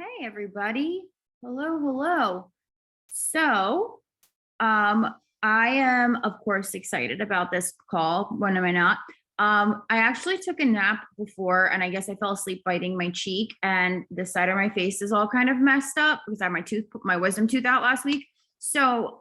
Hey, everybody. Hello, hello. So, I am, of course, excited about this call. When am I not? I actually took a nap before, and I guess I fell asleep biting my cheek, and the side of my face is all kind of messed up because I had my wisdom tooth out last week. So,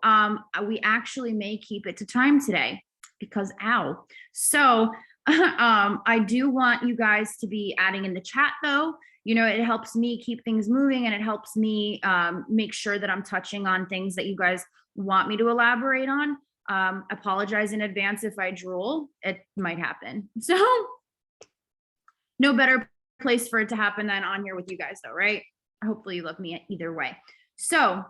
we actually may keep it to time today because ow. So, I do want you guys to be adding in the chat though. It helps me keep things moving, and it helps me make sure that I'm touching on things that you guys want me to elaborate on. Apologize in advance if I drool. It might happen. So no better place for it to happen than on here with you guys though, right? Hopefully you love me either way. So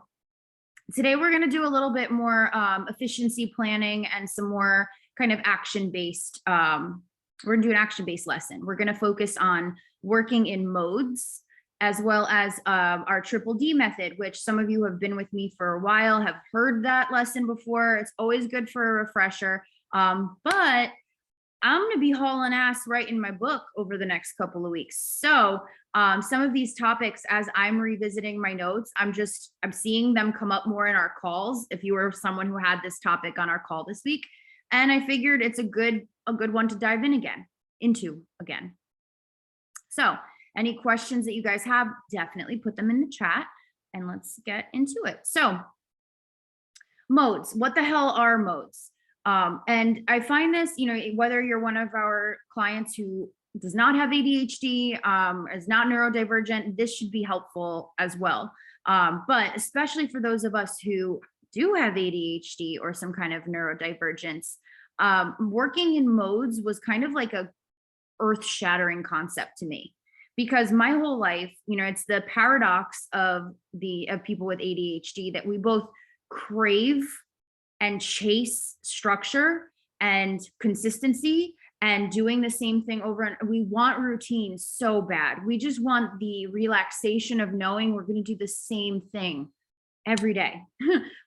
today we're going to do a little bit more efficiency planning and some more kind of action-based, we're going to do an action-based lesson. We're going to focus on working in modes, as well as our triple D method, which some of you have been with me for a while, have heard that lesson before. It's always good for a refresher. But I'm going to be hauling ass writing my book over the next couple of weeks. So some of these topics, as I'm revisiting my notes, I'm seeing them come up more in our calls. If you were someone who had this topic on our call this week, and I figured it's a good one to dive into again. So any questions that you guys have, definitely put them in the chat and let's get into it. So modes, what the hell are modes? And I find this, whether you're one of our clients who does not have ADHD, is not neurodivergent, this should be helpful as well. But especially for those of us who do have ADHD or some kind of neurodivergence, working in modes was kind of like a earth-shattering concept to me, because my whole life, it's the paradox of people with ADHD that we both crave and chase structure and consistency and doing the same thing over, and we want routine so bad. We just want the relaxation of knowing we're going to do the same thing every day.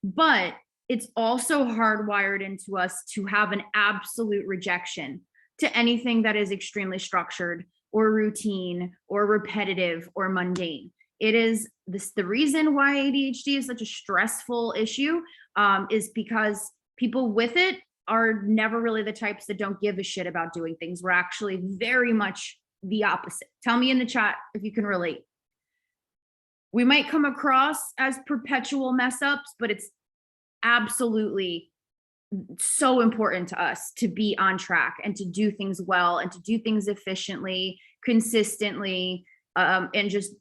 But it's also hardwired into us to have an absolute rejection to anything that is extremely structured or routine or repetitive or mundane. It is the reason why ADHD is such a stressful issue, is because people with it are never really the types that don't give a shit about doing things. We're actually very much the opposite. Tell me in the chat if you can relate. We might come across as perpetual mess ups, but it's absolutely so important to us to be on track and to do things well and to do things efficiently, consistently, and just,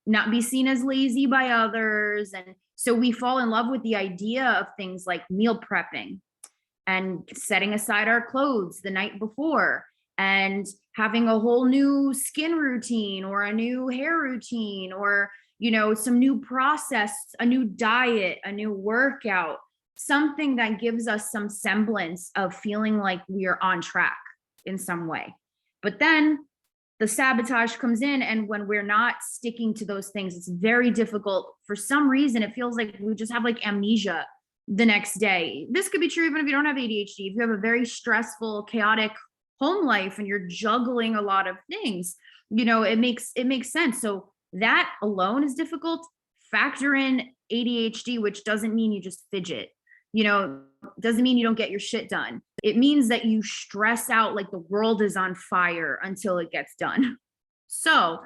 not be seen as lazy by others. And so we fall in love with the idea of things like meal prepping and setting aside our clothes the night before and having a whole new skin routine or a new hair routine or, some new process, a new diet, a new workout, something that gives us some semblance of feeling like we are on track in some way. But then the sabotage comes in, and when we're not sticking to those things, it's very difficult. For some reason, it feels like we just have like amnesia the next day. This could be true even if you don't have ADHD. If you have a very stressful, chaotic home life and you're juggling a lot of things, it makes sense. So that alone is difficult. Factor in ADHD, which doesn't mean you just fidget. Doesn't mean you don't get your shit done. It means that you stress out like the world is on fire until it gets done. So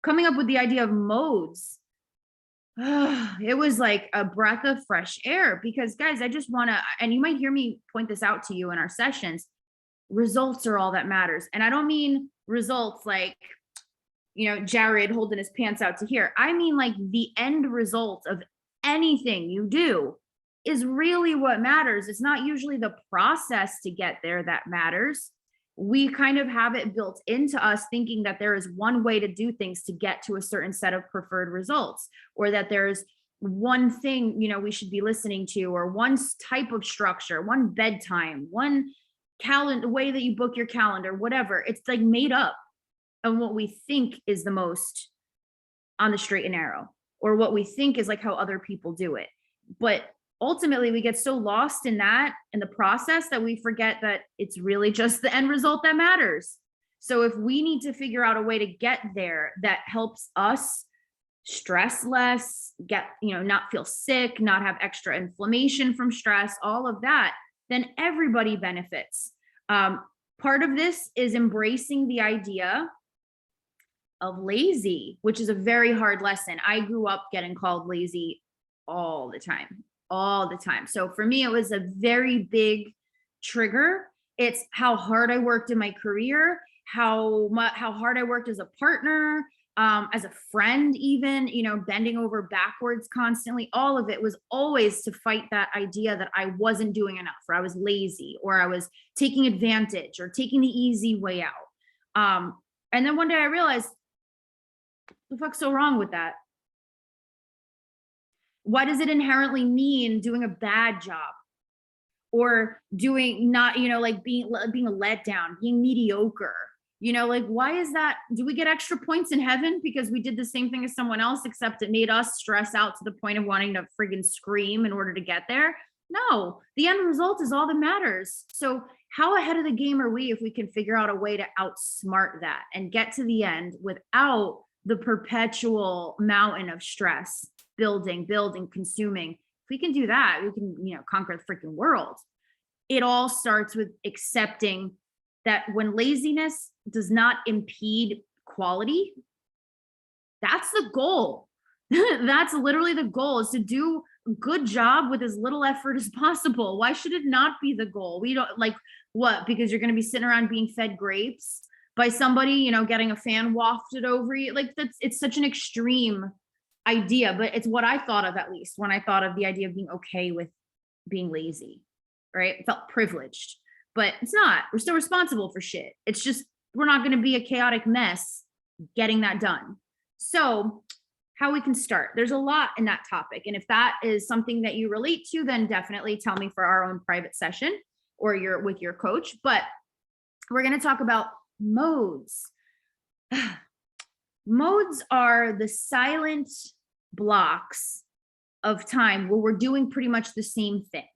coming up with the idea of modes, it was like a breath of fresh air, because guys, I just want to, and you might hear me point this out to you in our sessions, results are all that matters. And I don't mean results like, Jared holding his pants out to here. I mean like the end result of anything you do is really what matters. It's not usually the process to get there that matters. We kind of have it built into us thinking that there is one way to do things to get to a certain set of preferred results, or that there's one thing, we should be listening to, or one type of structure, one bedtime, one calendar, way that you book your calendar, whatever. It's like made up of what we think is the most on the straight and narrow, or what we think is like how other people do it. But ultimately we get so lost in that, in the process, that we forget that it's really just the end result that matters. So if we need to figure out a way to get there that helps us stress less, not feel sick, not have extra inflammation from stress, all of that, then everybody benefits. Part of this is embracing the idea of lazy, which is a very hard lesson. I grew up getting called lazy all the time, all the time. So for me, it was a very big trigger. It's how hard I worked in my career, how hard I worked as a partner, as a friend, even, bending over backwards constantly. All of it was always to fight that idea that I wasn't doing enough, or I was lazy, or I was taking advantage, or taking the easy way out. And then one day I realized, the fuck's so wrong with that? What does it inherently mean doing a bad job, or doing not, like being a letdown, being mediocre? Like, why is that? Do we get extra points in heaven because we did the same thing as someone else, except it made us stress out to the point of wanting to friggin' scream in order to get there? No, the end result is all that matters. So how ahead of the game are we if we can figure out a way to outsmart that and get to the end without the perpetual mountain of stress building, consuming? If we can do that, we can, conquer the freaking world. It all starts with accepting that when laziness does not impede quality, that's the goal. That's literally the goal, is to do a good job with as little effort as possible. Why should it not be the goal? We don't, like, what? Because you're going to be sitting around being fed grapes by somebody, getting a fan wafted over you. Like, it's such an extreme idea, but it's what I thought of, at least when I thought of the idea of being okay with being lazy, right? I felt privileged, but it's not. We're still responsible for shit. It's just, we're not going to be a chaotic mess getting that done. So how we can start, there's a lot in that topic. And if that is something that you relate to, then definitely tell me for our own private session, or you're with your coach. But we're going to talk about modes. Modes are the silent blocks of time where we're doing pretty much the same thing.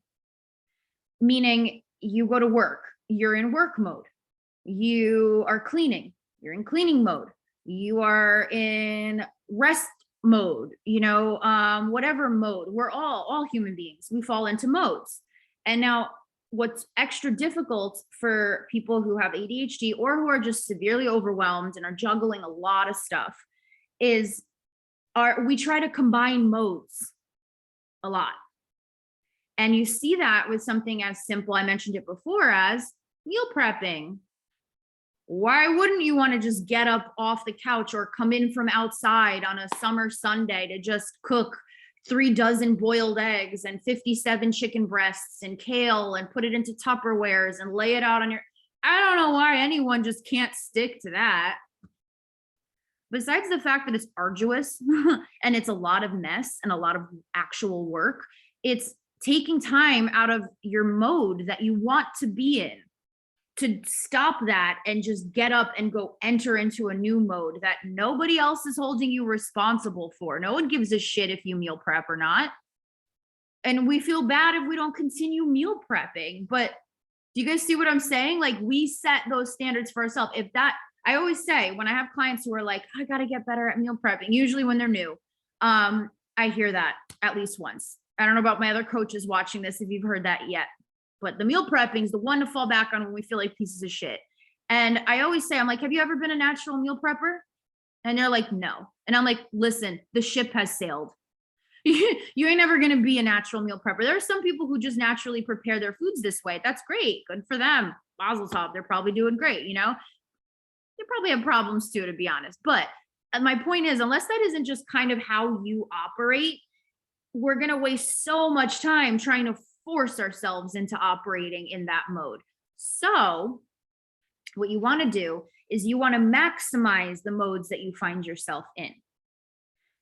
Meaning, you go to work, you're in work mode. You are cleaning, you're in cleaning mode. You are in rest mode, whatever mode. We're all human beings. We fall into modes. And now what's extra difficult for people who have ADHD, or who are just severely overwhelmed and are juggling a lot of stuff, is we try to combine modes a lot. And you see that with something as simple, I mentioned it before, as meal prepping. Why wouldn't you want to just get up off the couch or come in from outside on a summer Sunday to just cook 3 dozen boiled eggs and 57 chicken breasts and kale and put it into Tupperwares and lay it out on your, I don't know why anyone just can't stick to that. Besides the fact that it's arduous and it's a lot of mess and a lot of actual work, it's taking time out of your mode that you want to be in, to stop that and just get up and go enter into a new mode that nobody else is holding you responsible for. No one gives a shit if you meal prep or not. And we feel bad if we don't continue meal prepping. But do you guys see what I'm saying? Like, we set those standards for ourselves. If that, I always say, when I have clients who are like, I got to get better at meal prepping, usually when they're new, I hear that at least once. I don't know about my other coaches watching this, if you've heard that yet, but the meal prepping is the one to fall back on when we feel like pieces of shit. And I always say, I'm like, have you ever been a natural meal prepper? And they're like, no. And I'm like, listen, the ship has sailed. You ain't never going to be a natural meal prepper. There are some people who just naturally prepare their foods this way. That's great. Good for them. Mazel tov. They're probably doing great. They probably have problems too, to be honest. But my point is, unless that isn't just kind of how you operate, we're going to waste so much time trying to force ourselves into operating in that mode. So what you want to do is you want to maximize the modes that you find yourself in.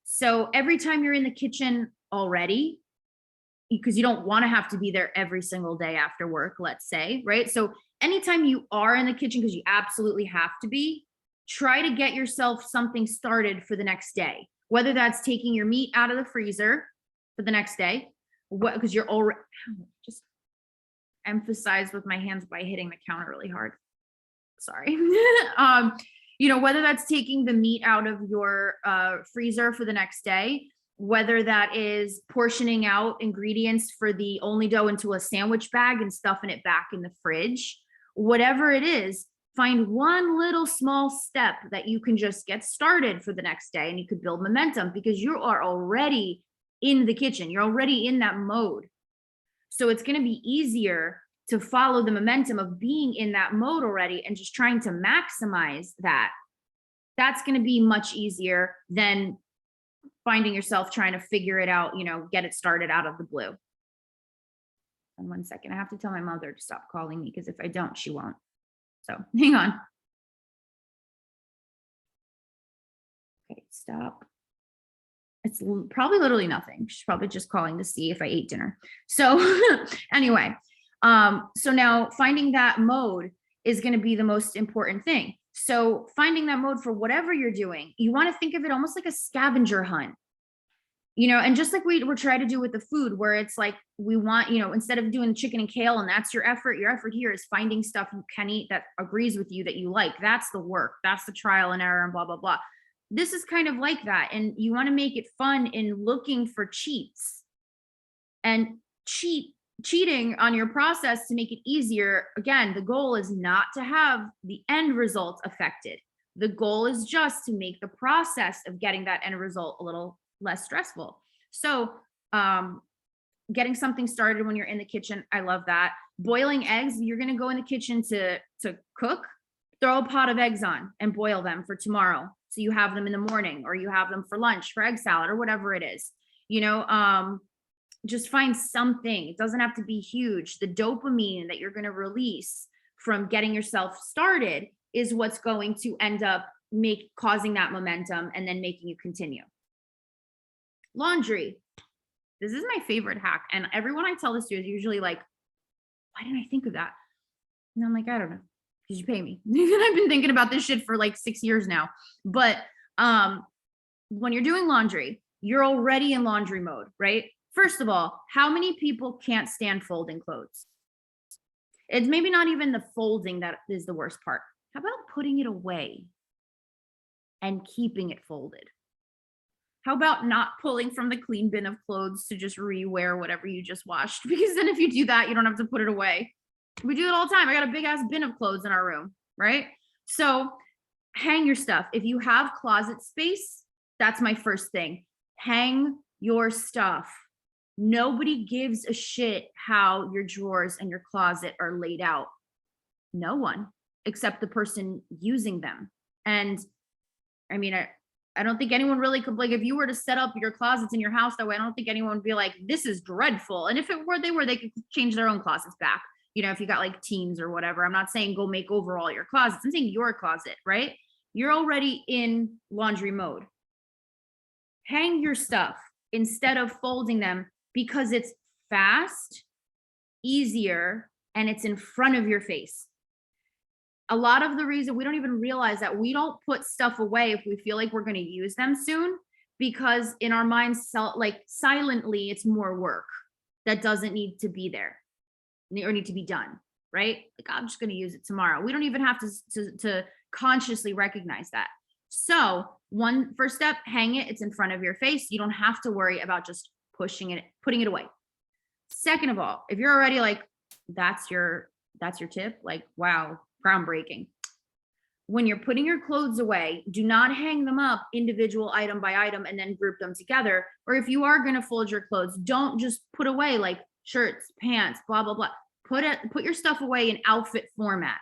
So every time you're in the kitchen already, because you don't want to have to be there every single day after work, let's say, right? So anytime you are in the kitchen, because you absolutely have to be, try to get yourself something started for the next day, whether that's taking your meat out of the freezer for the next day, because you're already, just emphasize with my hands by hitting the counter really hard. Sorry. whether that's taking the meat out of your freezer for the next day, whether that is portioning out ingredients for the only dough into a sandwich bag and stuffing it back in the fridge, whatever it is, find one little small step that you can just get started for the next day, and you could build momentum because you are already in the kitchen. You're already in that mode. So it's going to be easier to follow the momentum of being in that mode already and just trying to maximize that. That's going to be much easier than finding yourself trying to figure it out, get it started out of the blue. And 1 second, I have to tell my mother to stop calling me because if I don't, she won't. So hang on. Okay, stop. It's probably literally nothing. She's probably just calling to see if I ate dinner. So anyway, so now finding that mode is going to be the most important thing. So finding that mode for whatever you're doing, you want to think of it almost like a scavenger hunt, and just like we're trying to do with the food, where it's like, we want, instead of doing chicken and kale, and that's your effort here is finding stuff you can eat that agrees with you, that you like. That's the work. That's the trial and error and blah, blah, blah. This is kind of like that. And you want to make it fun in looking for cheats and cheating on your process to make it easier. Again, the goal is not to have the end results affected. The goal is just to make the process of getting that end result a little less stressful. So getting something started when you're in the kitchen, I love that. Boiling eggs, you're going to go in the kitchen to cook, throw a pot of eggs on and boil them for tomorrow. So you have them in the morning, or you have them for lunch, for egg salad, or whatever it is, just find something. It doesn't have to be huge. The dopamine that you're going to release from getting yourself started is what's going to end up causing that momentum and then making you continue. Laundry. This is my favorite hack. And everyone I tell this to is usually like, why didn't I think of that? And I'm like, I don't know, because you pay me. And I've been thinking about this shit for like 6 years now. But when you're doing laundry, you're already in laundry mode, right? First of all, how many people can't stand folding clothes? It's maybe not even the folding that is the worst part. How about putting it away and keeping it folded? How about not pulling from the clean bin of clothes to just rewear whatever you just washed? Because then if you do that, you don't have to put it away. We do it all the time. I got a big ass bin of clothes in our room, right? So hang your stuff. If you have closet space, that's my first thing. Hang your stuff. Nobody gives a shit how your drawers and your closet are laid out. No one, except the person using them. And I mean, I don't think anyone really could, like, if you were to set up your closets in your house that way, I don't think anyone would be like, this is dreadful. And if it were, they could change their own closets back. If you got like teens or whatever. I'm not saying go make over all your closets. I'm saying your closet, right? You're already in laundry mode. Hang your stuff instead of folding them, because it's fast, easier, and it's in front of your face. A lot of the reason we don't even realize that we don't put stuff away if we feel like we're going to use them soon, because in our minds, like silently, it's more work that doesn't need to be there or need to be done, right? Like, I'm just going to use it tomorrow. We don't even have to consciously recognize that. So first step, hang it. It's in front of your face. You don't have to worry about just putting it away. Second of all, if you're already like, that's your tip, like, wow, groundbreaking. When you're putting your clothes away, do not hang them up individual item by item and then group them together. Or if you are going to fold your clothes, don't just put away like shirts, pants, blah, blah, blah. Put your stuff away in outfit format.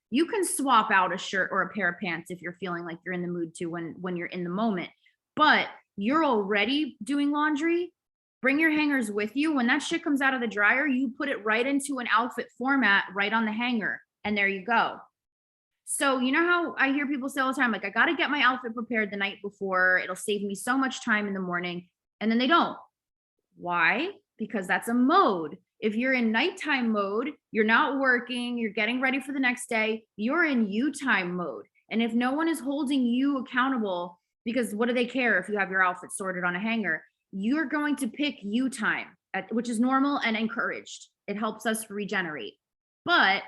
You can swap out a shirt or a pair of pants if you're feeling like you're in the mood to when you're in the moment. But you're already doing laundry. Bring your hangers with you. When that shit comes out of the dryer, you put it right into an outfit format right on the hanger. And there you go. So you know how I hear people say all the time, like, I got to get my outfit prepared the night before. It'll save me so much time in the morning. And then they don't. Why? Because that's a mode. If you're in nighttime mode, you're not working, you're getting ready for the next day, you're in you time mode. And if no one is holding you accountable, because what do they care if you have your outfit sorted on a hanger? You're going to pick you time, which is normal and encouraged. It helps us regenerate. But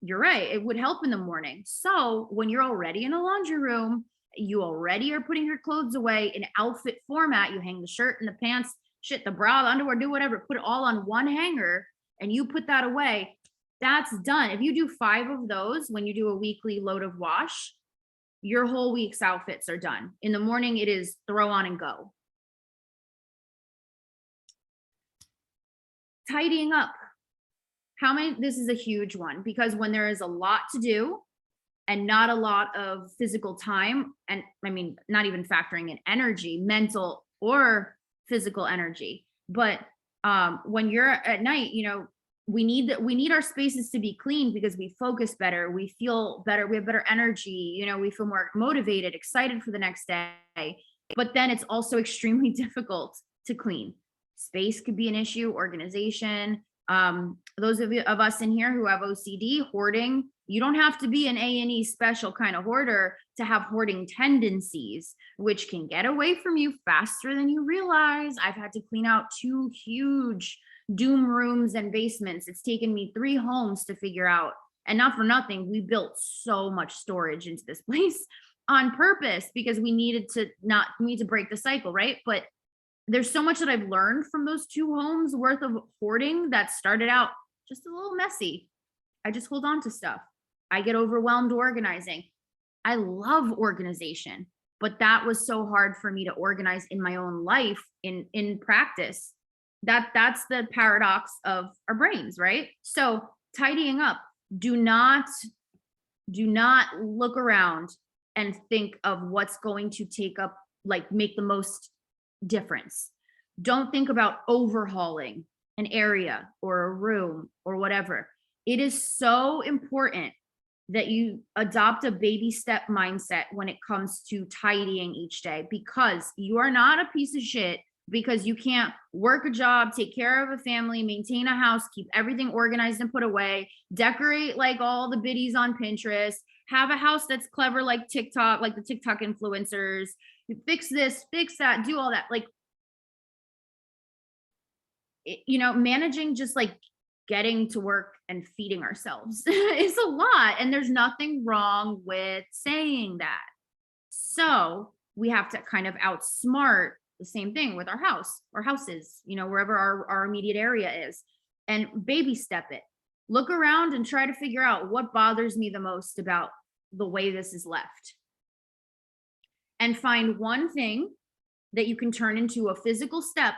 you're right. It would help in the morning. So when you're already in a laundry room, you already are putting your clothes away in outfit format. You hang the shirt and the pants, shit, the bra, the underwear, do whatever, put it all on one hanger and you put that away. That's done. If you do 5 of those when you do a weekly load of wash, your whole week's outfits are done. In the morning, it is throw on and go. Tidying up. This is a huge one because when there is a lot to do and not a lot of physical time, and I mean, not even factoring in energy, mental or physical energy, but when you're at night, we need our spaces to be clean because we focus better, we feel better, we have better energy, we feel more motivated, excited for the next day. But then it's also extremely difficult to clean. Space could be an issue, organization. Those of us in here who have OCD, hoarding, you don't have to be an A&E special kind of hoarder to have hoarding tendencies, which can get away from you faster than you realize. I've had to clean out 2 huge doom rooms and basements. It's taken me 3 homes to figure out. And not for nothing, we built so much storage into this place on purpose because we need to break the cycle, right? But there's so much that I've learned from those 2 homes worth of hoarding that started out just a little messy. I just hold on to stuff. I get overwhelmed organizing. I love organization, but that was so hard for me to organize in my own life in practice. That's the paradox of our brains, right? So tidying up, do not look around and think of what's going to make the most difference. Don't think about overhauling an area or a room or whatever. It is so important that you adopt a baby step mindset when it comes to tidying each day, because you are not a piece of shit because you can't work a job, take care of a family, maintain a house, keep everything organized and put away, decorate like all the biddies on Pinterest, have a house that's clever like TikTok, like the TikTok influencers, fix this, fix that, do all that. Like, managing just like getting to work and feeding ourselves is a lot. And there's nothing wrong with saying that. So we have to kind of outsmart the same thing with our house or houses, wherever our immediate area is, and baby step it. Look around and try to figure out what bothers me the most about the way this is left. And find one thing that you can turn into a physical step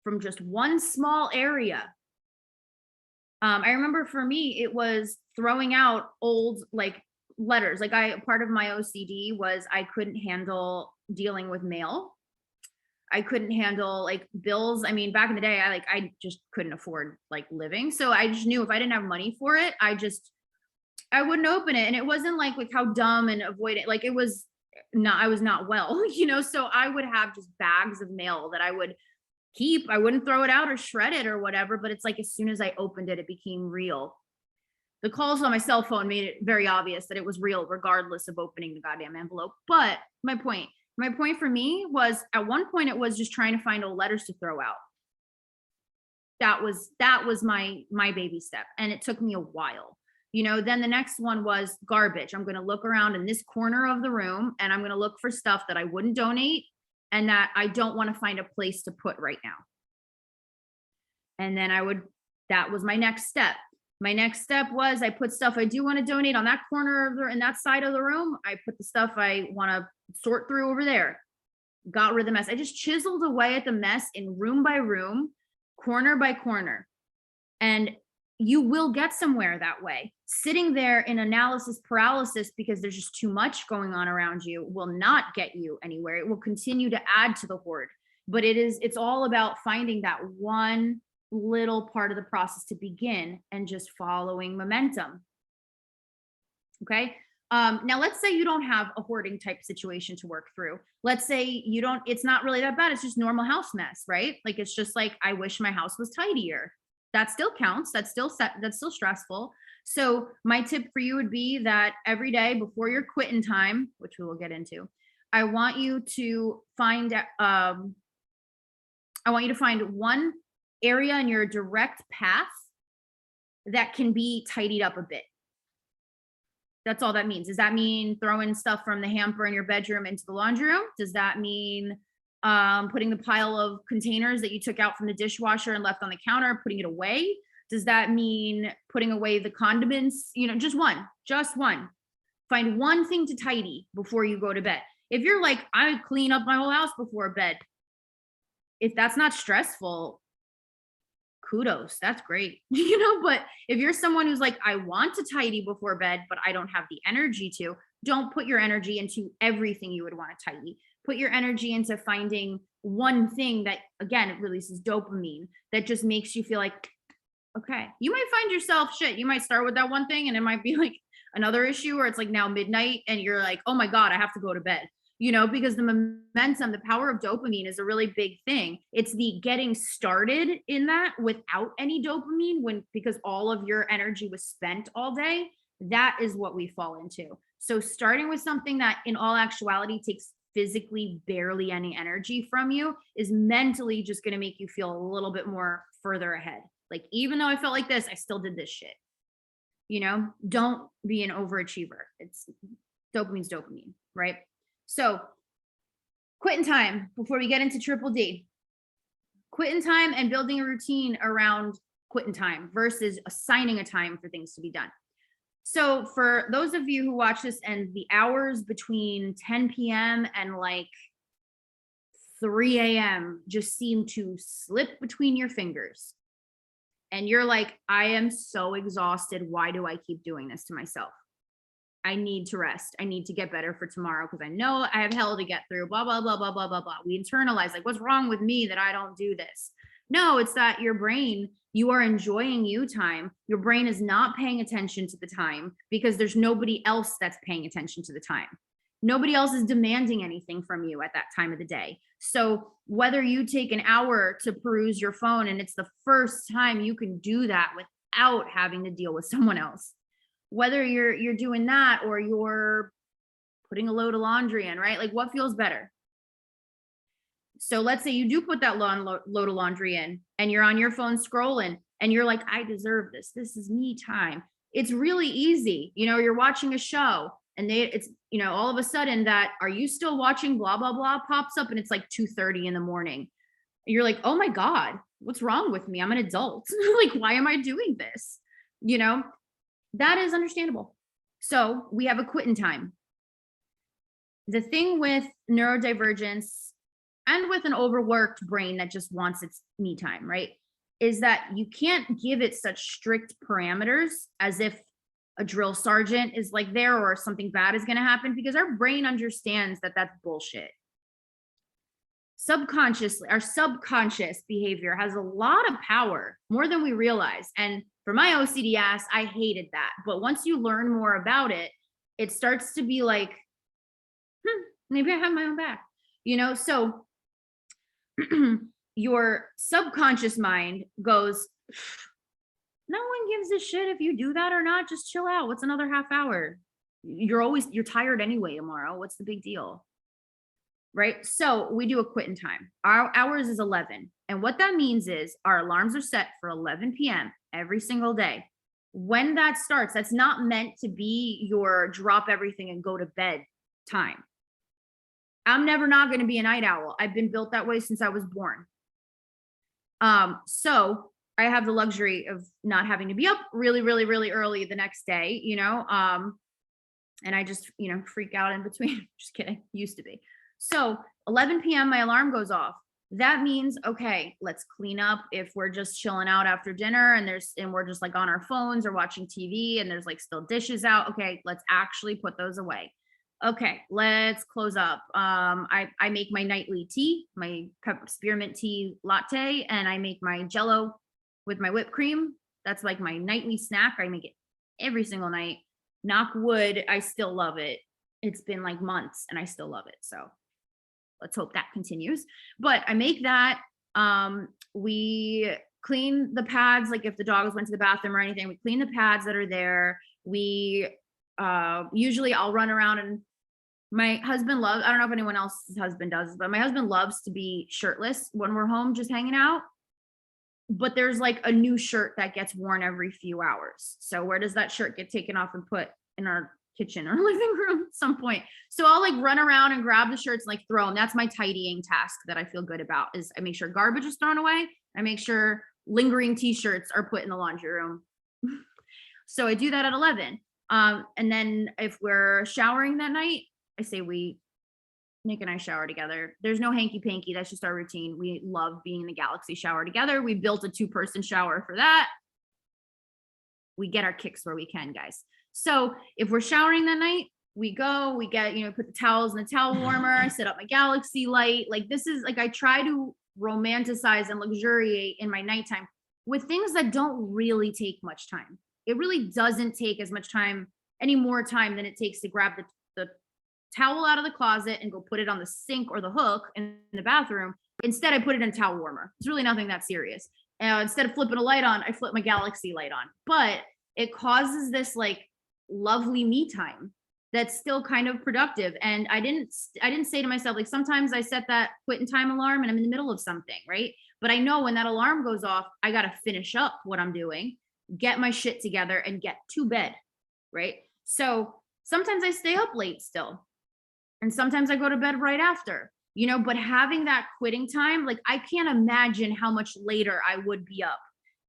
from just one small area. I remember for me, it was throwing out old letters. Part of my OCD was I couldn't handle dealing with mail. I couldn't handle bills. I mean, back in the day, I just couldn't afford living. So I just knew if I didn't have money for it, I wouldn't open it. And it wasn't like how dumb and avoid it. It was not, I was not well, so I would have just bags of mail that I would keep. I wouldn't throw it out or shred it or whatever, but it's as soon as I opened it, it became real. The calls on my cell phone made it very obvious that it was real, regardless of opening the goddamn envelope. But my point for me was, at one point, it was just trying to find old letters to throw out. That was my baby step. And it took me a while. Then the next one was garbage. I'm going to look around in this corner of the room and I'm going to look for stuff that I wouldn't donate and that I don't want to find a place to put right now. And then that was my next step. My next step was I put stuff I do want to donate on that corner in that side of the room. I put the stuff I want to sort through over there. Got rid of the mess. I just chiseled away at the mess in room by room, corner by corner. And you will get somewhere that way. Sitting there in analysis paralysis because there's just too much going on around you will not get you anywhere. It will continue to add to the hoard. But it's all about finding that one little part of the process to begin and just following momentum. Okay. Now let's say you don't have a hoarding type situation to work through. Let's say it's not really that bad. It's just normal house mess, right? It's just I wish my house was tidier. That still counts. That's still stressful. So my tip for you would be that every day before your quitting time, which we will get into, I want you to find one area in your direct path that can be tidied up a bit. That's all that means. Does that mean throwing stuff from the hamper in your bedroom into the laundry room? Does that mean putting the pile of containers that you took out from the dishwasher and left on the counter, putting it away? Does that mean putting away the condiments? Just one. Find one thing to tidy before you go to bed. If you're like, I clean up my whole house before bed, if that's not stressful, kudos, that's great. But if you're someone who's like, I want to tidy before bed, but I don't have the energy to, don't put your energy into everything you would want to tidy. Put your energy into finding one thing that, again, it releases dopamine that just makes you feel like, okay, you might find yourself you might start with that one thing and it might be like another issue where it's like now midnight and you're like, oh my God, I have to go to bed. Because the momentum, the power of dopamine is a really big thing. It's the getting started in that without any dopamine because all of your energy was spent all day. That is what we fall into. So starting with something that in all actuality takes physically barely any energy from you is mentally just going to make you feel a little bit more further ahead. Like, even though I felt like this, I still did this shit. Don't be an overachiever. It's dopamine's dopamine, right? So quitting time before we get into triple D. Quitting time and building a routine around quitting time versus assigning a time for things to be done. So for those of you who watch this and the hours between 10 p.m. and like 3 a.m. just seem to slip between your fingers. And you're like, I am so exhausted. Why do I keep doing this to myself? I need to rest. I need to get better for tomorrow because I know I have hell to get through, blah, blah, blah, blah, blah, blah, blah. We internalize like, what's wrong with me that I don't do this? No, it's that your brain, you are enjoying you time. Your brain is not paying attention to the time because there's nobody else that's paying attention to the time. Nobody else is demanding anything from you at that time of the day. So whether you take an hour to peruse your phone and it's the first time you can do that without having to deal with someone else, whether you're doing that or you're putting a load of laundry in, right? Like, what feels better? So let's say you do put that load of laundry in and you're on your phone scrolling and you're like, I deserve this. This is me time. It's really easy. You're watching a show and it's all of a sudden that, are you still watching blah, blah, blah pops up and it's like 2:30 in the morning. You're like, oh my God, what's wrong with me? I'm an adult. Like, why am I doing this? That is understandable. So we have a quitting time. The thing with neurodivergence and with an overworked brain that just wants its me time, right, is that you can't give it such strict parameters as if a drill sergeant is like there or something bad is going to happen, because our brain understands that that's bullshit. Subconsciously, our subconscious behavior has a lot of power, more than we realize. And for my OCD ass, I hated that. But once you learn more about it, it starts to be like, maybe I have my own back, So your subconscious mind goes, no one gives a shit if you do that or not. Just chill out. What's another half hour? You're tired anyway tomorrow. What's the big deal? Right? So we do a quitting time. Our hours is 11. And what that means is our alarms are set for 11 p.m. every single day. When that starts, that's not meant to be your drop everything and go to bed time. I'm never not going to be a night owl. I've been built that way since I was born. So I have the luxury of not having to be up really, really, really early the next day, and I just, freak out in between. Just kidding. Used to be. So 11 p.m. my alarm goes off. That means, okay, let's clean up. If we're just chilling out after dinner and we're just like on our phones or watching TV and there's like still dishes out. Okay, let's actually put those away. Okay, let's close up. I make my nightly tea, my spearmint tea latte, and I make my Jello with my whipped cream. That's like my nightly snack. I make it every single night. Knock wood, I still love it. It's been like months and I still love it. So let's hope that continues. But I make that. We clean the pads, like if the dogs went to the bathroom or anything, we clean the pads that are there. We usually I'll run around, and my husband loves, I don't know if anyone else's husband does, but my husband loves to be shirtless when we're home just hanging out. But there's like a new shirt that gets worn every few hours. So where does that shirt get taken off and put in our kitchen or living room at some point. So I'll like run around and grab the shirts and like throw them. That's my tidying task that I feel good about, is I make sure garbage is thrown away. I make sure lingering t-shirts are put in the laundry room. So I do that at 11. And then if we're showering that night, I say Nick and I shower together. There's no hanky panky. That's just our routine. We love being in the Galaxy shower together. We built a 2-person shower for that. We get our kicks where we can, guys. So if we're showering that night, we get, put the towels in the towel warmer. I set up my Galaxy light. Like, this is like, I try to romanticize and luxuriate in my nighttime with things that don't really take much time. It really doesn't take as much time, any more time than it takes to grab the towel out of the closet and go put it on the sink or the hook in the bathroom. Instead, I put it in a towel warmer. It's really nothing that serious. Instead of flipping a light on, I flip my Galaxy light on. But it causes this like lovely me time that's still kind of productive. And I didn't say to myself, like, sometimes I set that quitting time alarm and I'm in the middle of something, right? But I know when that alarm goes off, I got to finish up what I'm doing, get my shit together, and get to bed, right? So sometimes I stay up late still. And sometimes I go to bed right after, but having that quitting time, like, I can't imagine how much later I would be up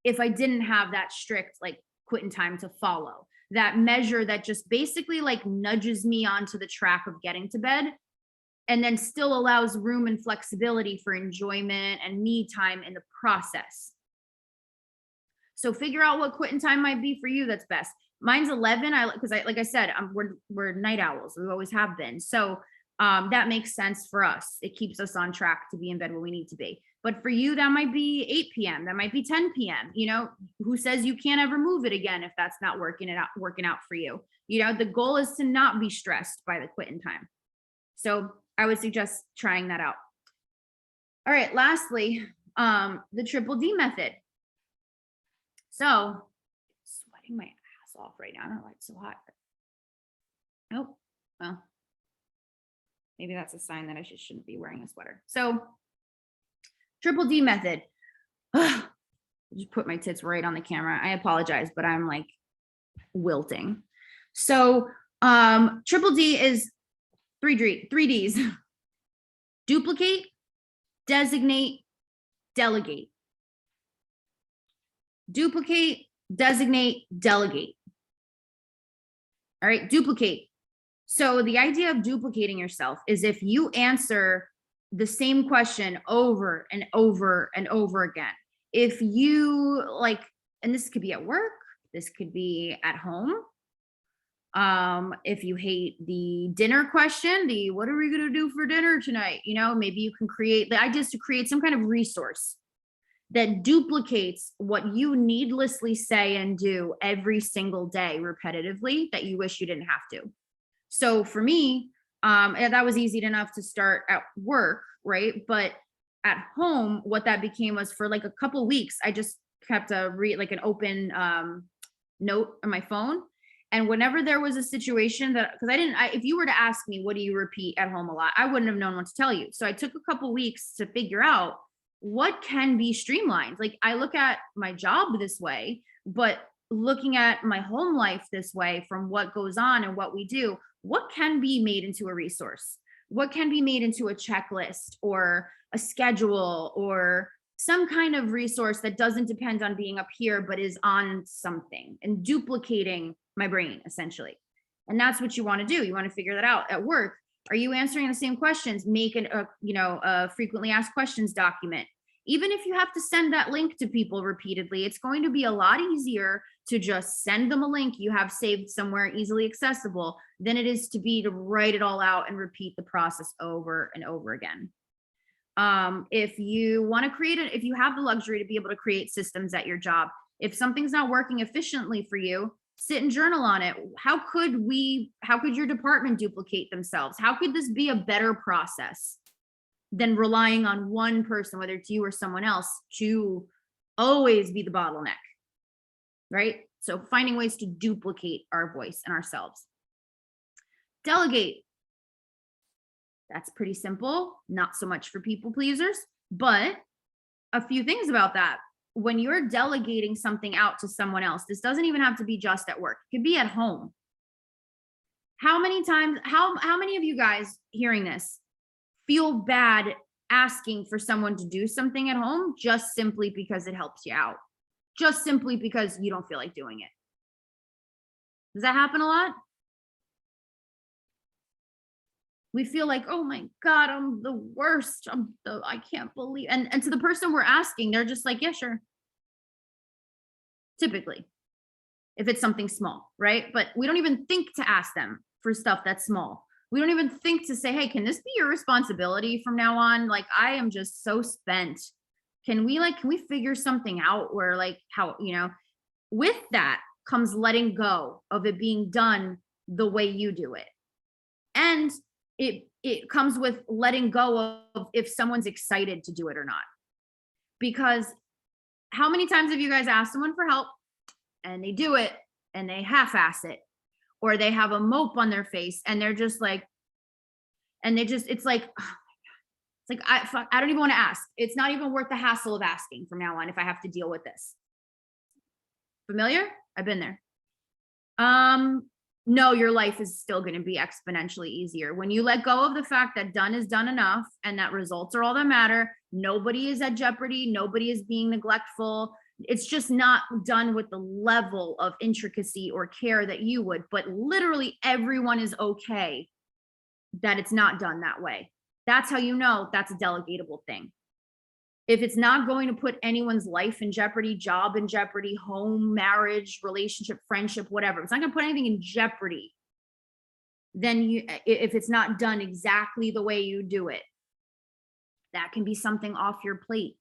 if I didn't have that strict, like, quitting time to follow. That measure that just basically like nudges me onto the track of getting to bed, and then still allows room and flexibility for enjoyment and me time in the process. So figure out what quitting time might be for you that's best. Mine's 11. Like I said, we're night owls. We always have been. So that makes sense for us. It keeps us on track to be in bed when we need to be. But for you, that might be 8 p.m. That might be 10 p.m. Who says you can't ever move it again if that's not working out for you? The goal is to not be stressed by the quitting time. So I would suggest trying that out. All right. Lastly, the Triple D method. So, sweating my ass off right now. I don't know why it's so hot. Nope. Well, maybe that's a sign that I shouldn't be wearing a sweater. So, Triple D method. Just put my tits right on the camera. I apologize, but I'm like wilting. So, Triple D is three Ds. Duplicate, designate, delegate. Duplicate, designate, delegate. All right, duplicate. So the idea of duplicating yourself is if you answer the same question over and over and over again. If you like, and this could be at work, this could be at home. If you hate the dinner question, what are we going to do for dinner tonight? Maybe you can create the idea is to create some kind of resource that duplicates what you needlessly say and do every single day repetitively that you wish you didn't have to. So for me, that was easy enough to start at work, right? But at home, what that became was for like a couple weeks, I just kept an open note on my phone. And whenever there was a situation because if you were to ask me, what do you repeat at home a lot? I wouldn't have known what to tell you. So I took a couple weeks to figure out what can be streamlined. Like, I look at my job this way, but looking at my home life this way, from what goes on and what we do, what can be made into a resource? What can be made into a checklist or a schedule or some kind of resource that doesn't depend on being up here, but is on something and duplicating my brain, essentially. And that's what you want to do. You want to figure that out at work. Are you answering the same questions? Make a frequently asked questions document. Even if you have to send that link to people repeatedly, it's going to be a lot easier to just send them a link you have saved somewhere easily accessible than it is to write it all out and repeat the process over and over again. If you want to if you have the luxury to be able to create systems at your job, if something's not working efficiently for you, sit and journal on it. How could your department duplicate themselves? How could this be a better process than relying on one person, whether it's you or someone else, to always be the bottleneck, right? So finding ways to duplicate our voice and ourselves. Delegate. That's pretty simple. Not so much for people pleasers, but a few things about that. When you're delegating something out to someone else, this doesn't even have to be just at work. It could be at home. How many times, how many of you guys hearing this feel bad asking for someone to do something at home just simply because it helps you out? Just simply because you don't feel like doing it. Does that happen a lot? We feel like, oh my God, I'm the worst. I can't believe, and to the person we're asking, they're just like, yeah, sure. Typically, if it's something small, right? But we don't even think to ask them for stuff that's small. We don't even think to say, hey, can this be your responsibility from now on? Like, I am just so spent. Can we figure something out where, like, how, with that comes letting go of it being done the way you do it. And it comes with letting go of if someone's excited to do it or not. Because how many times have you guys asked someone for help and they do it and they half-ass it, or they have a mope on their face and they're just like, and they just, it's like, I don't even want to ask. It's not even worth the hassle of asking from now on if I have to deal with this. Familiar? I've been there. No, your life is still going to be exponentially easier when you let go of the fact that done is done enough and that results are all that matter. Nobody is at jeopardy. Nobody is being neglectful. It's just not done with the level of intricacy or care that you would, but literally everyone is okay that it's not done that way. That's how you know that's a delegatable thing. If it's not going to put anyone's life in jeopardy, job in jeopardy, home, marriage, relationship, friendship, whatever, it's not going to put anything in jeopardy, then if it's not done exactly the way you do it, that can be something off your plate.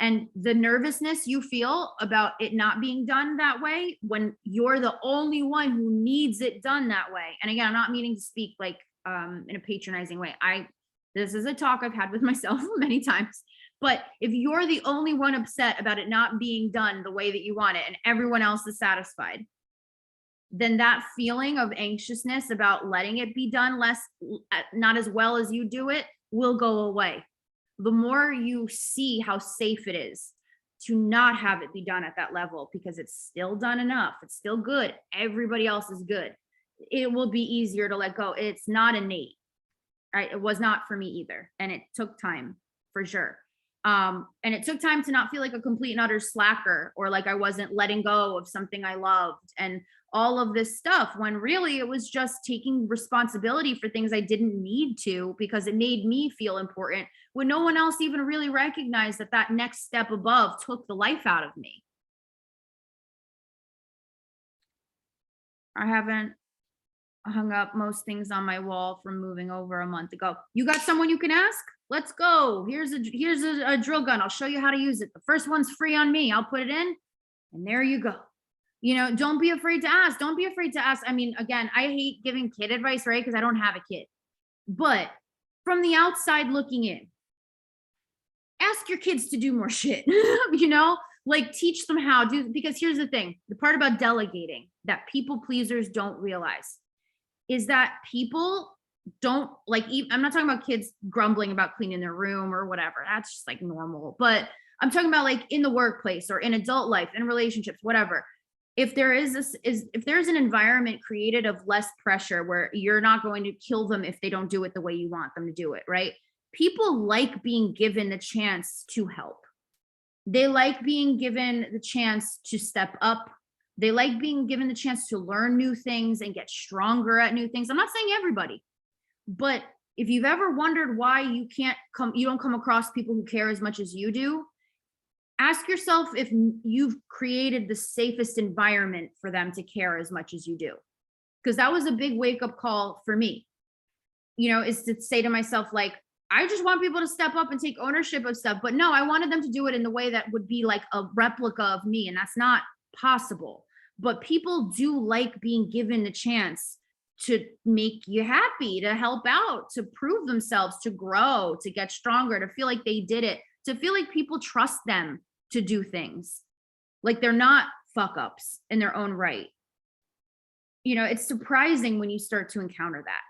And the nervousness you feel about it not being done that way when you're the only one who needs it done that way. And again, I'm not meaning to speak like in a patronizing way. This is a talk I've had with myself many times. But if you're the only one upset about it not being done the way that you want it and everyone else is satisfied, then that feeling of anxiousness about letting it be done not as well as you do it, will go away. The more you see how safe it is to not have it be done at that level because it's still done enough, it's still good, everybody else is good, it will be easier to let go. It's not innate. Right? It was not for me either. And it took time for sure. And it took time to not feel like a complete and utter slacker or like I wasn't letting go of something I loved and all of this stuff, when really it was just taking responsibility for things I didn't need to because it made me feel important when no one else even really recognized that next step above took the life out of me. I haven't hung up most things on my wall from moving over a month ago. You got someone you can ask? Let's go. Here's a drill gun. I'll show you how to use it. The first one's free on me. I'll put it in and there you go. Don't be afraid to ask. Don't be afraid to ask. I mean, again, I hate giving kid advice, right? Because I don't have a kid. But from the outside looking in, ask your kids to do more shit, like teach them how to, because here's the thing, the part about delegating that people pleasers don't realize is that people don't like, I'm not talking about kids grumbling about cleaning their room or whatever. That's just like normal. But I'm talking about like in the workplace or in adult life, in relationships, whatever. If there's an environment created of less pressure where you're not going to kill them if they don't do it the way you want them to do it, right? People like being given the chance to help. They like being given the chance to step up. They like being given the chance to learn new things and get stronger at new things. I'm not saying everybody, but if you've ever wondered why you don't come across people who care as much as you do, ask yourself if you've created the safest environment for them to care as much as you do. Because that was a big wake-up call for me, is to say to myself, like, I just want people to step up and take ownership of stuff. But no, I wanted them to do it in the way that would be like a replica of me. And that's not possible. But people do like being given the chance to make you happy, to help out, to prove themselves, to grow, to get stronger, to feel like they did it, to feel like people trust them to do things. Like they're not fuck ups in their own right. It's surprising when you start to encounter that.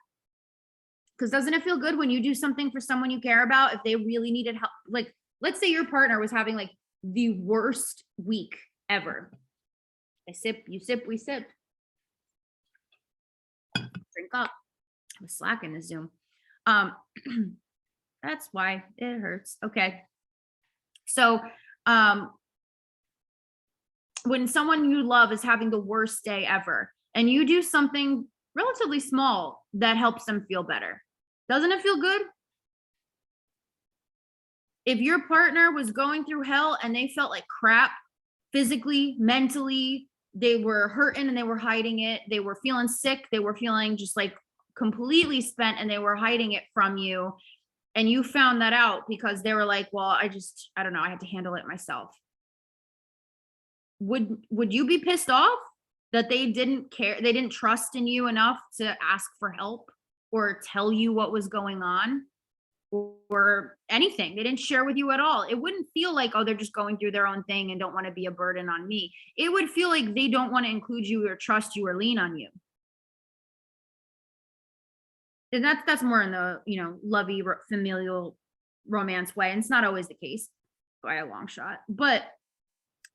Because doesn't it feel good when you do something for someone you care about, if they really needed help? Like, let's say your partner was having like the worst week ever. I sip, you sip, we sip. wake up. I was slacking the Zoom. That's why it hurts. Okay. So, when someone you love is having the worst day ever and you do something relatively small that helps them feel better, doesn't it feel good? If your partner was going through hell and they felt like crap physically, mentally, they were hurting and they were hiding it, they were feeling sick, they were feeling just like completely spent and they were hiding it from you, and you found that out because they were like, well, I don't know, I had to handle it myself. Would you be pissed off that they didn't care, they didn't trust in you enough to ask for help or tell you what was going on or anything? They didn't share with you at all. It wouldn't feel like, oh, they're just going through their own thing and don't want to be a burden on me. It would feel like they don't want to include you or trust you or lean on you. And that's more in the, lovey familial romance way. And it's not always the case by a long shot, but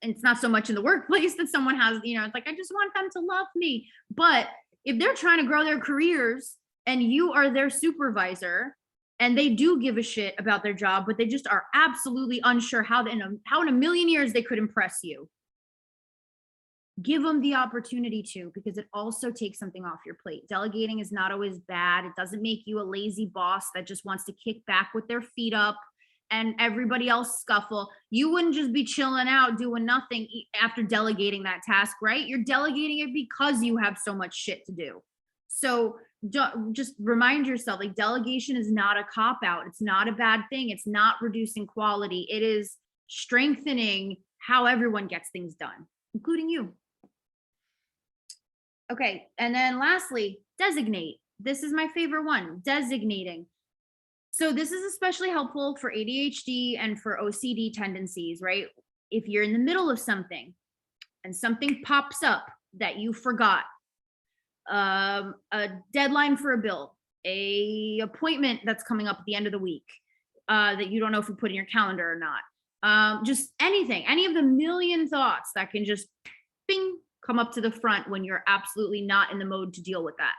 it's not so much in the workplace that someone has, it's like, I just want them to love me. But if they're trying to grow their careers and you are their supervisor and they do give a shit about their job, but they just are absolutely unsure how in a million years they could impress you, give them the opportunity to, because it also takes something off your plate. Delegating is not always bad. It doesn't make you a lazy boss that just wants to kick back with their feet up and everybody else scuffle. You wouldn't just be chilling out doing nothing after delegating that task, right? You're delegating it because you have so much shit to do. So just remind yourself, like, delegation is not a cop out. It's not a bad thing. It's not reducing quality. It is strengthening how everyone gets things done, including you. Okay. And then lastly, designate. This is my favorite one, designating. So this is especially helpful for ADHD and for OCD tendencies, right? If you're in the middle of something and something pops up that you forgot, a deadline for a bill, a appointment that's coming up at the end of the week, that you don't know if you put in your calendar or not, just anything, any of the million thoughts that can just bing, come up to the front when you're absolutely not in the mode to deal with that.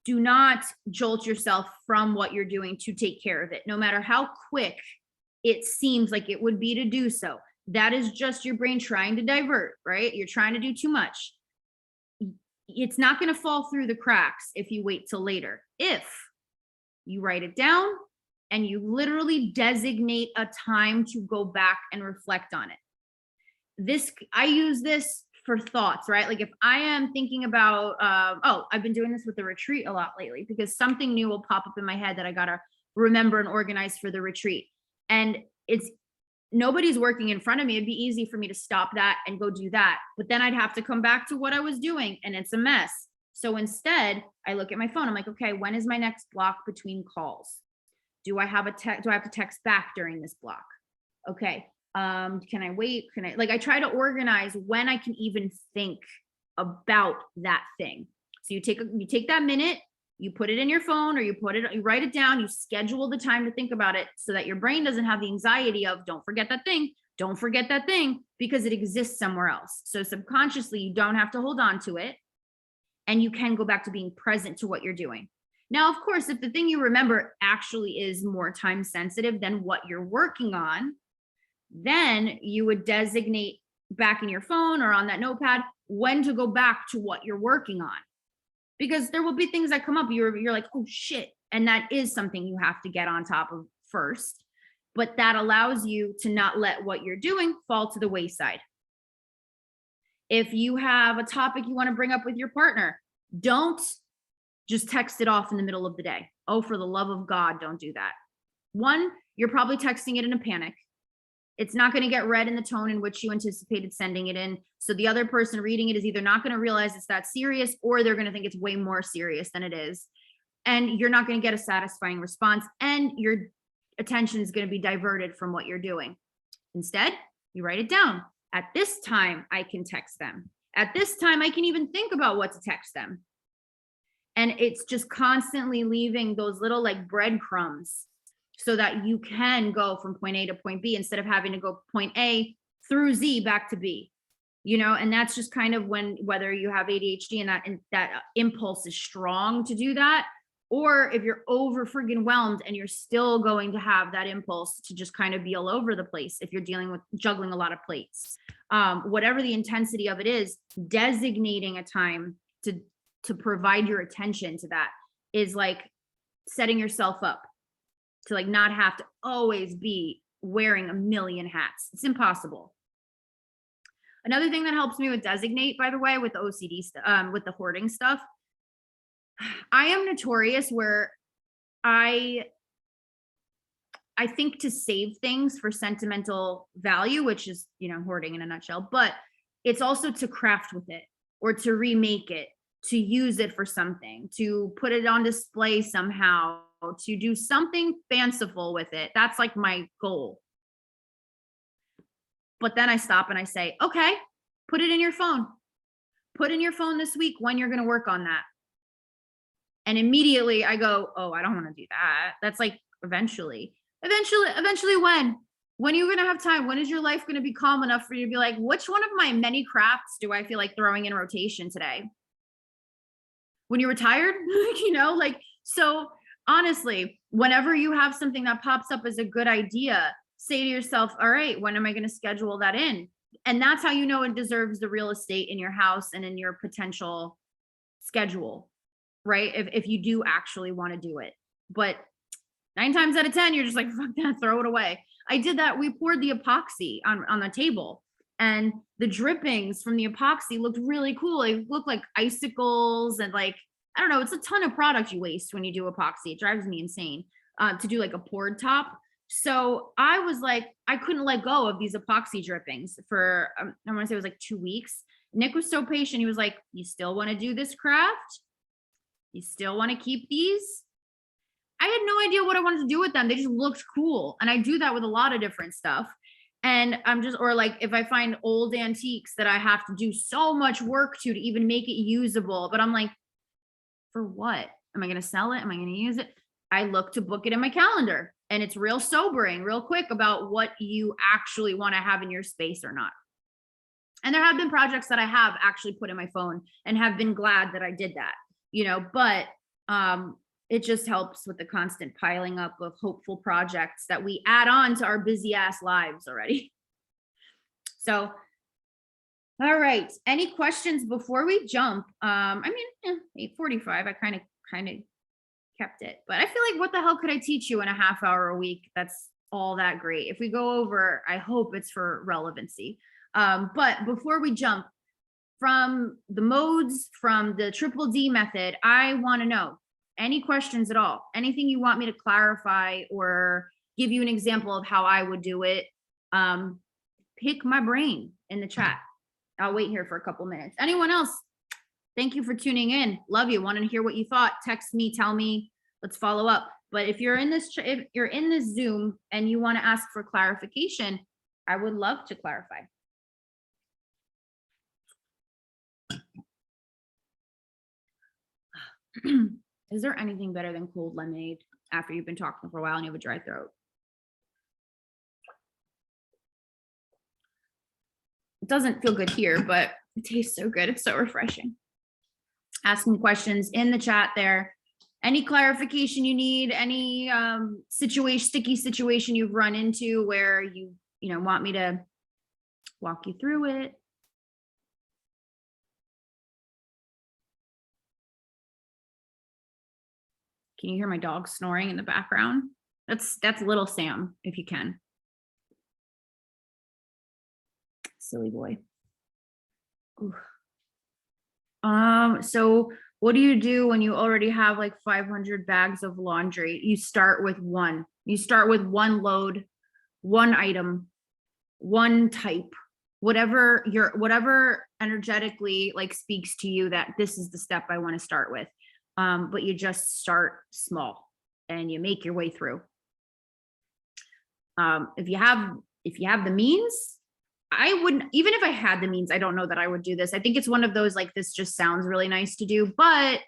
Do not jolt yourself from what you're doing to take care of it, no matter how quick it seems like it would be to do so. That is just your brain trying to divert, right? You're trying to do too much. It's not going to fall through the cracks if you wait till later. If you write it down and you literally designate a time to go back and reflect on it. I use this for thoughts, right? Like if I am thinking about, I've been doing this with the retreat a lot lately because something new will pop up in my head that I got to remember and organize for the retreat. And nobody's working in front of me. It'd be easy for me to stop that and go do that. But then I'd have to come back to what I was doing and it's a mess. So instead I look at my phone. I'm like, okay, when is my next block between calls? Do I have to text back during this block? Okay. Can I wait? I try to organize when I can even think about that thing. So you take that minute, you put it in your phone or you write it down, you schedule the time to think about it so that your brain doesn't have the anxiety of don't forget that thing because it exists somewhere else. So subconsciously you don't have to hold on to it and you can go back to being present to what you're doing. Now, of course, if the thing you remember actually is more time sensitive than what you're working on, then you would designate back in your phone or on that notepad when to go back to what you're working on. Because there will be things that come up, you're like, oh shit. And that is something you have to get on top of first. But that allows you to not let what you're doing fall to the wayside. If you have a topic you want to bring up with your partner, don't just text it off in the middle of the day. Oh, for the love of God, don't do that. One, you're probably texting it in a panic. It's not going to get read in the tone in which you anticipated sending it in. So the other person reading it is either not going to realize it's that serious or they're going to think it's way more serious than it is. And you're not going to get a satisfying response and your attention is going to be diverted from what you're doing. Instead, you write it down. At this time, I can text them. At this time, I can even think about what to text them. And it's just constantly leaving those little like breadcrumbs so that you can go from point A to point B instead of having to go point A through Z back to B. and that's just kind of whether you have ADHD and that impulse is strong to do that, or if you're over friggin' whelmed and you're still going to have that impulse to just kind of be all over the place if you're dealing with juggling a lot of plates. Whatever the intensity of it is, designating a time to provide your attention to that is like setting yourself up to like not have to always be wearing a million hats. It's impossible. Another thing that helps me with designate, by the way, with the OCD stuff, with the hoarding stuff, I am notorious where I think to save things for sentimental value, which is, hoarding in a nutshell, but it's also to craft with it or to remake it, to use it for something, to put it on display somehow, to do something fanciful with it. That's like my goal. But then I stop and I say, okay, put it in your phone. Put in your phone this week when you're going to work on that. And immediately I go, oh, I don't want to do that. That's like eventually when are you going to have time? When is your life going to be calm enough for you to be like, which one of my many crafts do I feel like throwing in rotation today? When you're retired, so honestly, whenever you have something that pops up as a good idea, say to yourself, all right, when am I going to schedule that in? And that's how it deserves the real estate in your house and in your potential schedule, right? If you do actually want to do it. But 9 times out of 10, you're just like, fuck that, throw it away. I did that. We poured the epoxy on the table, and the drippings from the epoxy looked really cool. It looked like icicles and like, I don't know, it's a ton of product you waste when you do epoxy. It drives me insane to do like a poured top. So I was like, I couldn't let go of these epoxy drippings for, I want to say it was like 2 weeks. Nick was so patient. He was like, you still want to do this craft? You still want to keep these? I had no idea what I wanted to do with them. They just looked cool. And I do that with a lot of different stuff. And or like if I find old antiques that I have to do so much work to even make it usable, but I'm like, for what? Am I going to sell it? Am I going to use it? I look to book it in my calendar, and it's real sobering, real quick about what you actually want to have in your space or not. And there have been projects that I have actually put in my phone and have been glad that I did that, but it just helps with the constant piling up of hopeful projects that we add on to our busy ass lives already. So, all right. Any questions before we jump? 8:45, I kind of kept it, but I feel like, what the hell could I teach you in a half hour a week? That's all that great. If we go over, I hope it's for relevancy. But before we jump, from the modes, from the Triple D method, I want to know any questions at all, anything you want me to clarify or give you an example of how I would do it. Pick my brain in the chat. I'll wait here for a couple minutes. Anyone else? Thank you for tuning in. Love you. Want to hear what you thought? Text me, tell me, let's follow up. But if you're in this Zoom and you want to ask for clarification, I would love to clarify. Is there anything better than cold lemonade after you've been talking for a while and you have a dry throat? It doesn't feel good here, but it tastes so good. It's so refreshing. Asking questions in the chat there. Any clarification you need, any sticky situation you've run into where you want me to walk you through it. Can you hear my dog snoring in the background? That's little Sam, if you can. Silly boy. Ooh. So what do you do when you already have like 500 bags of laundry? You start with one. You start with one load, one item, one type, whatever energetically like speaks to you that this is the step I want to start with. But you just start small and you make your way through. If you have the means, I wouldn't, even if I had the means, I don't know that I would do this. I think it's one of those, like, this just sounds really nice to do, but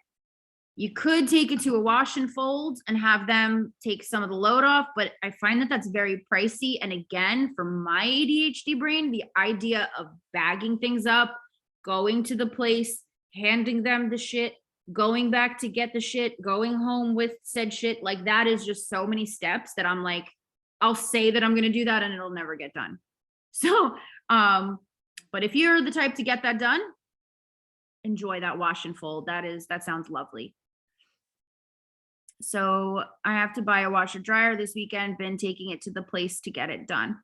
You could take it to a wash and fold and have them take some of the load off, but I find that that's very pricey. And again, for my ADHD brain, the idea of bagging things up, going to the place, handing them the shit, going back to get the shit, going home with said shit, like that is just so many steps that I'm like, I'll say that I'm going to do that and it'll never get done. So, but if you're the type to get that done, enjoy that wash and fold. That sounds lovely. So I have to buy a washer dryer this weekend, been taking it to the place to get it done.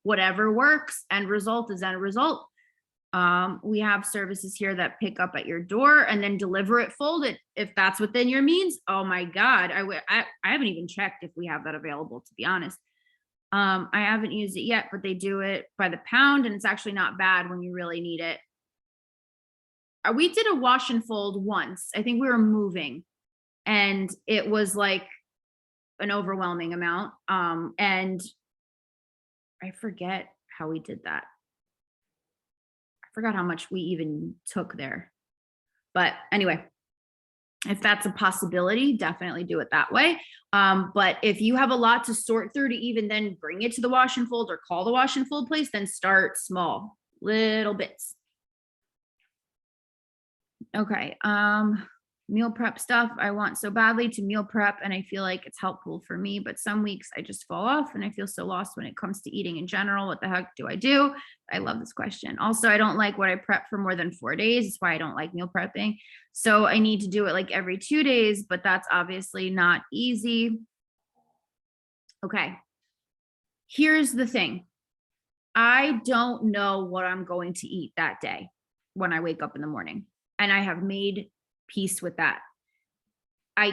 Whatever works, end result is end result. We have services here that pick up at your door and then deliver it folded. If that's within your means, oh my God, I haven't even checked if we have that available, to be honest. I haven't used it yet, but they do it by the pound and it's actually not bad when you really need it. We did a wash and fold once. I think we were moving and it was like an overwhelming amount. And I forget how we did that. I forgot how much we even took there. But anyway, if that's a possibility, definitely do it that way. But if you have a lot to sort through to even then bring it to the wash and fold or call the wash and fold place, then start small, little bits. Okay. Meal prep stuff. I want so badly to meal prep and I feel like it's helpful for me, but some weeks I just fall off and I feel so lost when it comes to eating in general. What the heck do I do? I love this question. Also, I don't like what I prep for more than 4 days. That's why I don't like meal prepping. So I need to do it like every 2 days, but that's obviously not easy. Okay. Here's the thing. I don't know what I'm going to eat that day when I wake up in the morning. And I have made peace with that. I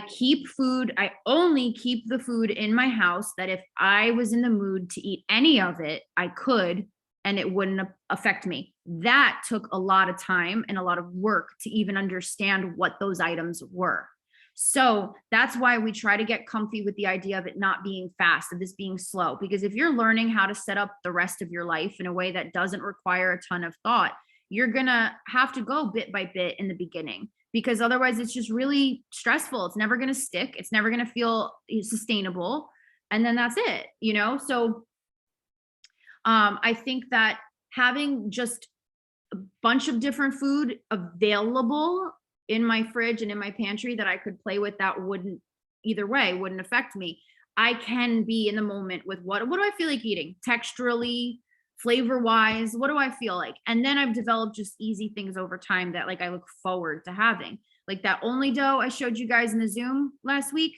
only keep the food in my house that if I was in the mood to eat any of it, I could, and it wouldn't affect me. That took a lot of time and a lot of work to even understand what those items were. So that's why we try to get comfy with the idea of it not being fast, of this being slow, because if you're learning how to set up the rest of your life in a way that doesn't require a ton of thought, you're gonna have to go bit by bit in the beginning, because otherwise it's just really stressful. It's never gonna stick. It's never gonna feel sustainable. And then that's it, you know? So I think that having just a bunch of different food available in my fridge and in my pantry that I could play with, that wouldn't affect me. I can be in the moment with what do I feel like eating texturally, flavor wise, what do I feel like? And then I've developed just easy things over time that like I look forward to having. Like that only dough I showed you guys in the Zoom last week.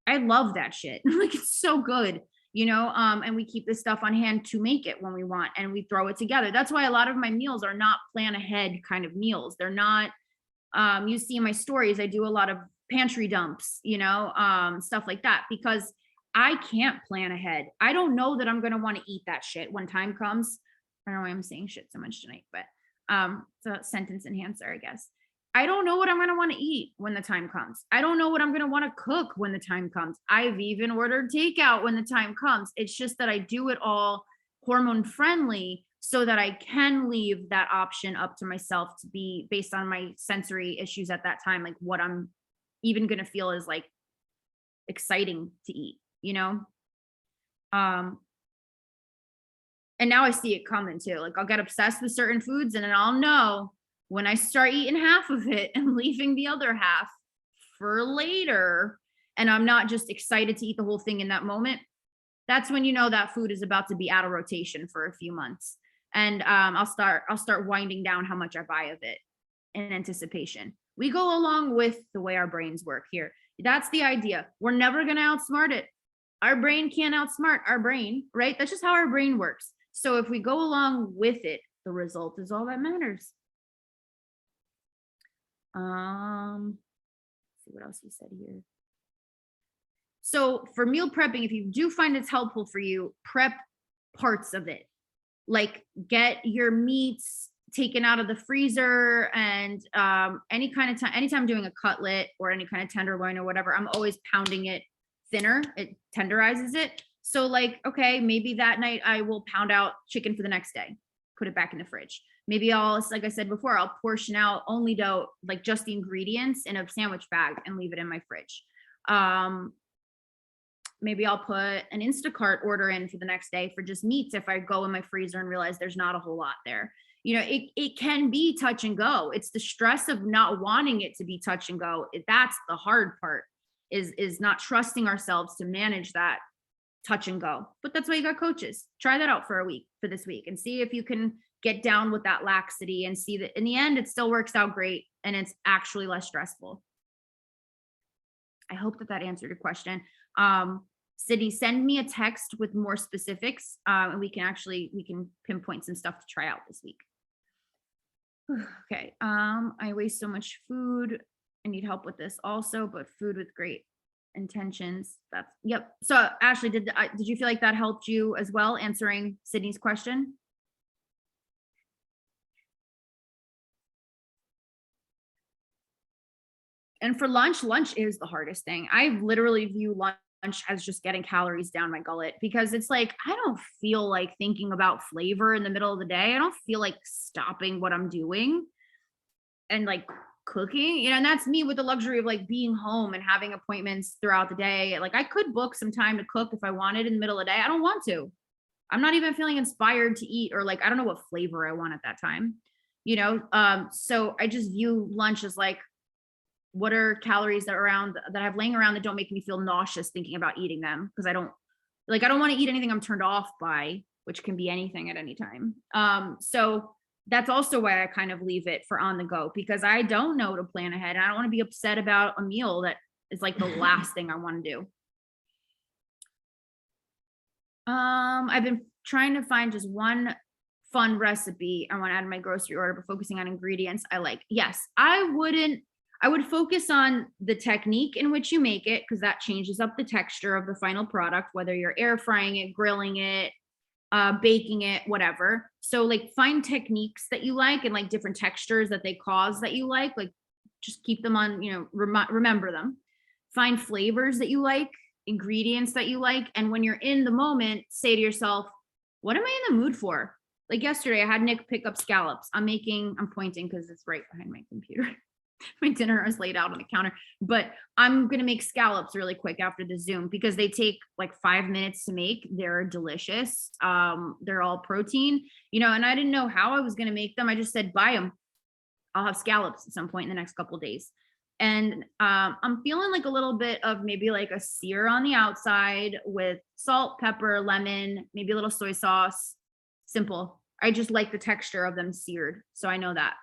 I love that shit. Like it's so good, you know? And we keep this stuff on hand to make it when we want and we throw it together. That's why a lot of my meals are not plan ahead kind of meals. They're not, you see in my stories, I do a lot of pantry dumps, you know, stuff like that, because I can't plan ahead. I don't know that I'm going to want to eat that shit when time comes. I don't know why I'm saying shit so much tonight, but it's a sentence enhancer, I guess. I don't know what I'm going to want to eat when the time comes. I don't know what I'm going to want to cook when the time comes. I've even ordered takeout when the time comes. It's just that I do it all hormone friendly so that I can leave that option up to myself to be based on my sensory issues at that time, like what I'm even going to feel is like exciting to eat, you know? And now I see it coming too. Like I'll get obsessed with certain foods and then I'll know when I start eating half of it and leaving the other half for later, and I'm not just excited to eat the whole thing in that moment, that's when you know that food is about to be out of rotation for a few months. And I'll start winding down how much I buy of it in anticipation. We go along with the way our brains work here. That's the idea. We're never going to outsmart it. Our brain can't outsmart our brain, right? That's just how our brain works. So if we go along with it, the result is all that matters. Let's see what else you said here. So for meal prepping, if you do find it's helpful for you, prep parts of it. Like get your meats taken out of the freezer, and anytime I'm doing a cutlet or any kind of tenderloin or whatever, I'm always pounding it thinner. It tenderizes it. So like, okay, maybe that night I will pound out chicken for the next day, put it back in the fridge. Maybe I'll, like I said before, I'll portion out only dough, like just the ingredients in a sandwich bag and leave it in my fridge. Maybe I'll put an Instacart order in for the next day for just meats if I go in my freezer and realize there's not a whole lot there. It can be touch and go. It's the stress of not wanting it to be touch and go. That's the hard part, is not trusting ourselves to manage that touch and go. But that's why you got coaches. Try that out for a week, for this week, and see if you can get down with that laxity and see that in the end it still works out great and it's actually less stressful. I hope that answered your question. Sydney, send me a text with more specifics, and we can pinpoint some stuff to try out this week. Okay. I waste so much food. I need help with this also, but food with great intentions. Yep. So Ashley, did you feel like that helped you as well, answering Sydney's question? And for lunch is the hardest thing. I literally view lunch as just getting calories down my gullet, because it's like, I don't feel like thinking about flavor in the middle of the day. I don't feel like stopping what I'm doing and like cooking, and that's me with the luxury of like being home and having appointments throughout the day. Like I could book some time to cook if I wanted in the middle of the day. I don't want to. I'm not even feeling inspired to eat, or like, I don't know what flavor I want at that time, so I just view lunch as like, what are calories that I have laying around that don't make me feel nauseous thinking about eating them? Because I don't want to eat anything I'm turned off by, which can be anything at any time. So that's also why I kind of leave it for on the go, because I don't know to plan ahead. And I don't want to be upset about a meal that is like the last thing I want to do. I've been trying to find just one fun recipe I want to add in my grocery order, but focusing on ingredients I like. Yes, I would focus on the technique in which you make it, because that changes up the texture of the final product, whether you're air frying it, grilling it, baking it, whatever. So like find techniques that you like and like different textures that they cause that you like just keep them on, remember them. Find flavors that you like, ingredients that you like. And when you're in the moment, say to yourself, what am I in the mood for? Like yesterday, I had Nick pick up scallops. I'm pointing because it's right behind my computer. My dinner is laid out on the counter, but I'm going to make scallops really quick after the Zoom because they take like 5 minutes to make. They're delicious. They're all protein, and I didn't know how I was going to make them. I just said, buy them. I'll have scallops at some point in the next couple of days. And I'm feeling like a little bit of maybe like a sear on the outside with salt, pepper, lemon, maybe a little soy sauce. Simple. I just like the texture of them seared. So I know that.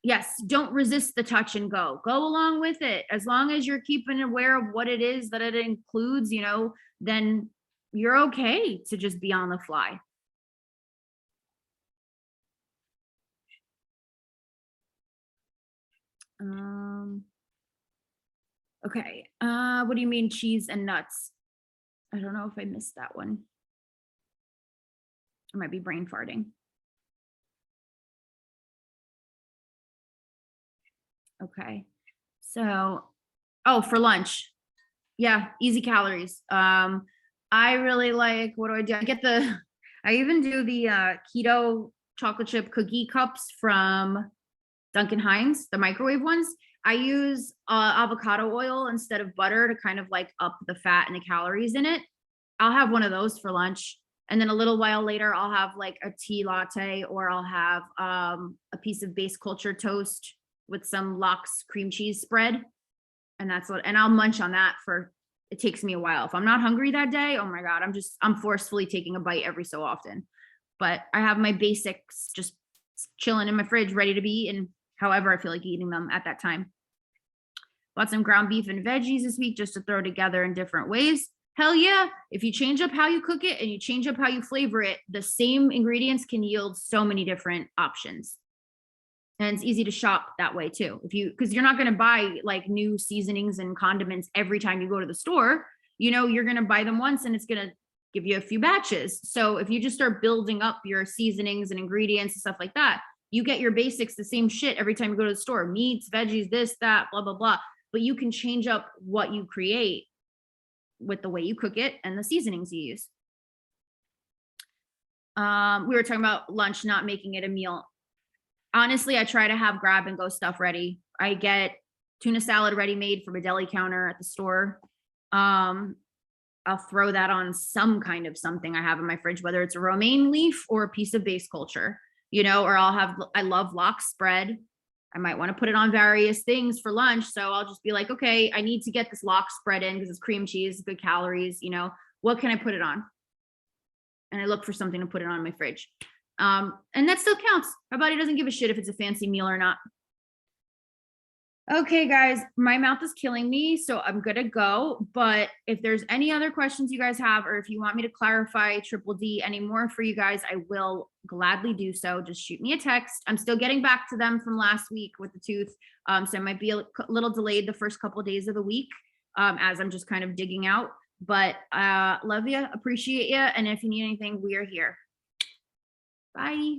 Yes, don't resist the touch and go. Go along with it. As long as you're keeping aware of what it is that it includes, then you're okay to just be on the fly. Okay. What do you mean cheese and nuts? I don't know if I missed that one. I might be brain farting. Okay. So, for lunch. Yeah, easy calories. I really like, what do? I even do the keto chocolate chip cookie cups from Duncan Hines, the microwave ones. I use avocado oil instead of butter to kind of like up the fat and the calories in it. I'll have one of those for lunch. And then a little while later, I'll have like a tea latte, or I'll have a piece of base culture toast with some lox cream cheese spread. And I'll munch on that it takes me a while. If I'm not hungry that day, oh my God, I'm forcefully taking a bite every so often. But I have my basics just chilling in my fridge, ready to be eaten however I feel like eating them at that time. Bought some ground beef and veggies this week just to throw together in different ways. Hell yeah. If you change up how you cook it and you change up how you flavor it, the same ingredients can yield so many different options. And it's easy to shop that way too. Because you're not going to buy like new seasonings and condiments every time you go to the store. You're going to buy them once and it's going to give you a few batches. So if you just start building up your seasonings and ingredients and stuff like that, you get your basics, the same shit every time you go to the store, meats, veggies, this, that, blah, blah, blah. But you can change up what you create with the way you cook it and the seasonings you use. We were talking about lunch, not making it a meal. Honestly, I try to have grab and go stuff ready. I get tuna salad ready made from a deli counter at the store. Um, I'll throw that on some kind of something I have in my fridge, whether it's a romaine leaf or a piece of base culture, or I love lox spread. I might want to put it on various things for lunch. So I'll just be like, okay, I need to get this lox spread in because it's cream cheese, good calories, what can I put it on? And I look for something to put it on my fridge. And that still counts. My body doesn't give a shit if it's a fancy meal or not. Okay, guys, my mouth is killing me, so I'm gonna go. But if there's any other questions you guys have, or if you want me to clarify Triple D anymore for you guys, I will gladly do so. Just shoot me a text. I'm still getting back to them from last week with the tooth. So I might be a little delayed the first couple of days of the week, as I'm just kind of digging out. But love you, appreciate you. And if you need anything, we are here. Bye.